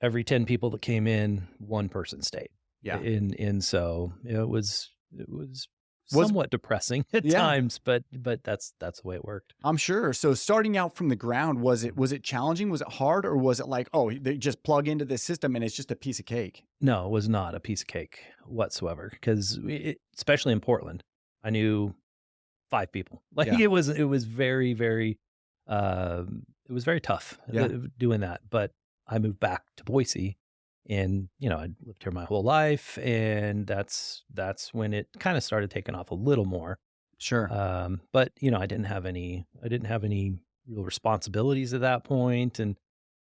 every 10 people that came in, one person stayed. Yeah. And so it was Was somewhat depressing at Yeah, times, but that's the way it worked. I'm sure. So starting out from the ground, was it challenging? Was it hard, or was it like, oh, they just plug into this system and it's just a piece of cake? No, it was not a piece of cake whatsoever because especially in Portland, I knew 5 people. Like Yeah. it was very, very, it was very tough Yeah. doing that. But I moved back to Boise, and I'd lived here my whole life, and that's when it kind of started taking off a little more. Sure. But I didn't have any real responsibilities at that point, and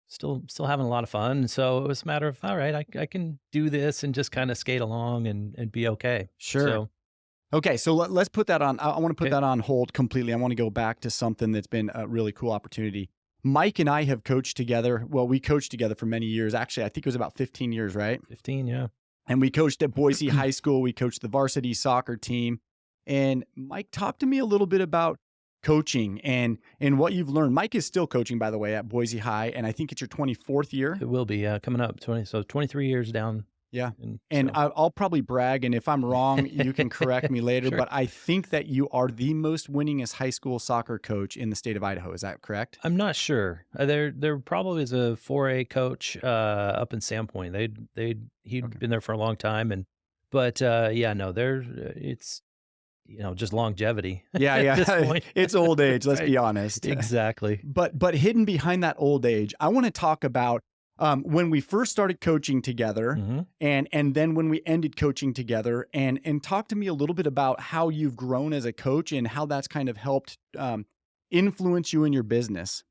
still having a lot of fun. So it was a matter of, all right, I can do this and just kind of skate along and be okay. Sure. So Okay, so let's put that on. I want to put okay. that on hold completely. I want to go back to something that's been a really cool opportunity. Mike and I have coached together. Well, we coached together for many years. Actually, I think it was about 15 years, right? 15, yeah. And we coached at Boise High School. We coached the varsity soccer team. And Mike, talk to me a little bit about coaching and what you've learned. Mike is still coaching, by the way, at Boise High, and I think it's your 24th year. It will be coming up 23 years down. Yeah. And And so I'll probably brag, and if I'm wrong, you can correct me later, Sure. but I think that you are the most winningest high school soccer coach in the state of Idaho. Is that correct? I'm not sure. There probably is a 4A coach up in Sandpoint. He'd Okay. been there for a long time, but yeah, no, there it's just longevity Yeah, at this yeah. point. It's old age, let's Right. be honest. Exactly. But hidden behind that old age, I want to talk about when we first started coaching together, Hmm. and then when we ended coaching together, and talk to me a little bit about how you've grown as a coach and how that's kind of helped influence you in your business.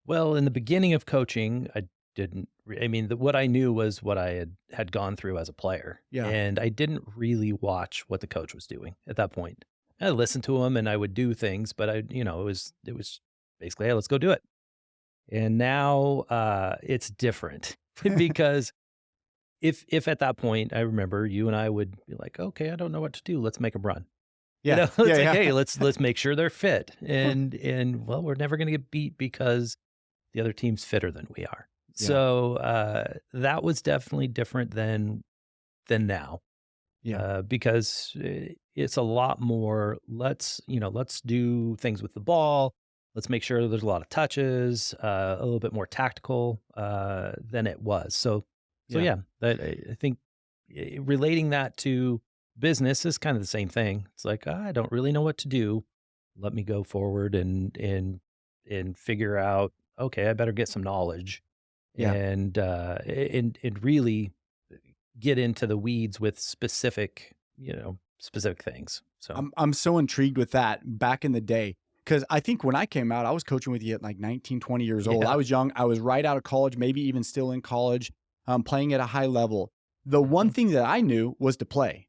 Well, in the beginning of coaching, I didn't. I mean, what I knew was what I had gone through as a player, Yeah. and I didn't really watch what the coach was doing at that point. I listened to him, and I would do things, but it was basically, hey, let's go do it. And now it's different because if at that point I remember you and I would be like, okay, I don't know what to do. Let's make them run. Yeah. It's like, Yeah. hey, let's make sure they're fit, and well, we're never going to get beat because the other team's fitter than we are. Yeah. So that was definitely different than now, Yeah. because it's a lot more. Let's do things with the ball. Let's make sure there's a lot of touches, a little bit more tactical than it was. So Yeah. yeah, I think relating that to business is kind of the same thing. It's like, I don't really know what to do. Let me go forward and figure out. Okay, I better get some knowledge Yeah. and really get into the weeds with specific things. So I'm so intrigued with that back in the day. Because I think when I came out, I was coaching with you at like 19, 20 years old. yeah, I was young. I was right out of college, maybe even still in college, playing at a high level. The one thing that I knew was to play.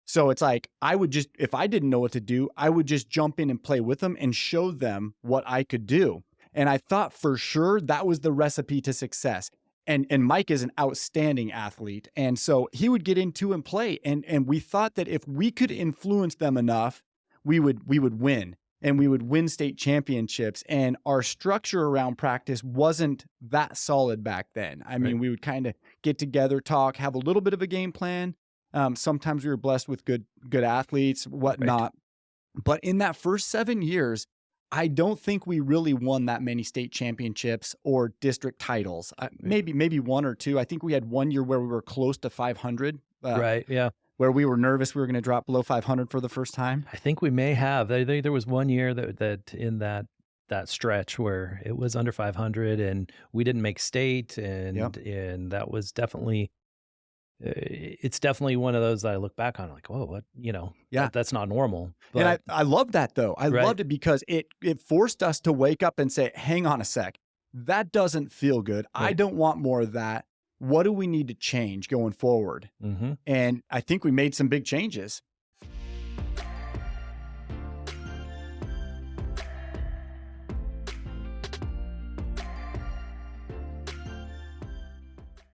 So it's like I would just, if I didn't know what to do, I would just jump in and play with them and show them what I could do. And I thought for sure that was the recipe to success. And Mike is an outstanding athlete. And so he would get into and play. And we thought that if we could influence them enough, we would win, and we would win state championships. And our structure around practice wasn't that solid back then. I mean, right, we would kind of get together, talk, have a little bit of a game plan. Sometimes we were blessed with good athletes, right, whatnot. But in that first 7 years, I don't think we really won that many state championships or district titles. right, Maybe one or two. I think we had one year where we were close to 500, right. Yeah. where we were nervous we were going to drop below 500 for the first time. I think we may have. There was one year that in that stretch where it was under 500 and we didn't make state, Yep. and that was definitely it's definitely one of those that I look back on like, whoa, what Yeah. that's not normal. And But I love that though. I right, loved it because it forced us to wake up and say, hang on a sec. That doesn't feel good. I right, don't want more of that. What do we need to change going forward? hmm And I think we made some big changes.